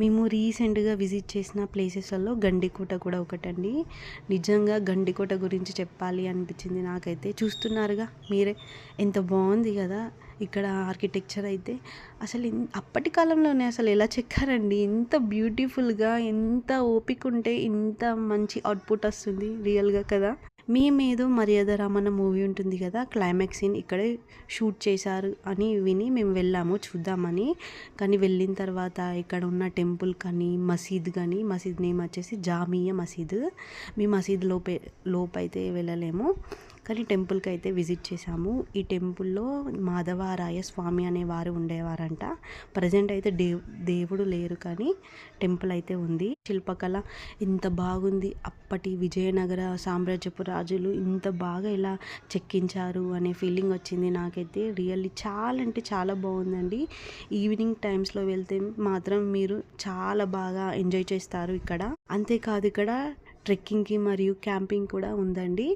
మేము రీసెంట్గా విజిట్ చేసిన ప్లేసెస్లలో గండికోట కూడా ఒకటండి. నిజంగా గండికోట గురించి చెప్పాలి అనిపించింది నాకైతే. చూస్తున్నారుగా మీరే, ఎంత బాగుంది కదా ఇక్కడ ఆర్కిటెక్చర్ అయితే. అసలు అప్పటి కాలంలోనే అసలు ఎలా చెక్కారండి, ఇంత బ్యూటిఫుల్గా, ఎంత ఓపిక ఉంటే ఇంత మంచి అవుట్పుట్ వస్తుంది రియల్గా కదా. మేమేదో మర్యాద రామన్న మూవీ ఉంటుంది కదా, క్లైమాక్స్ సీన్ ఇక్కడే షూట్ చేశారు అని విని మేము వెళ్ళాము చూద్దామని. కానీ వెళ్ళిన తర్వాత ఇక్కడ ఉన్న టెంపుల్ కానీ మసీద్ కానీ, మసీద్ నేమ్ వచ్చేసి జామియా మసీద్. మీ మసీద్ లోపైతే వెళ్ళలేము, కానీ టెంపుల్కి అయితే విజిట్ చేసాము. ఈ టెంపుల్లో మాధవరాయ స్వామి అనేవారు ఉండేవారంట. ప్రజెంట్ అయితే దేవుడు లేరు, కానీ టెంపుల్ అయితే ఉంది. శిల్పకళ ఇంత బాగుంది, అప్పటి విజయనగర సామ్రాజ్యపు రాజులు ఇంత బాగా ఇలా చెక్కించారు అనే ఫీలింగ్ వచ్చింది నాకైతే. రియల్లీ చాలా అంటే చాలా బాగుందండి. ఈవినింగ్ టైమ్స్లో వెళ్తే మాత్రం మీరు చాలా బాగా ఎంజాయ్ చేస్తారు ఇక్కడ. అంతేకాదు ఇక్కడ ట్రెక్కింగ్కి మరియు క్యాంపింగ్ కూడా ఉందండి.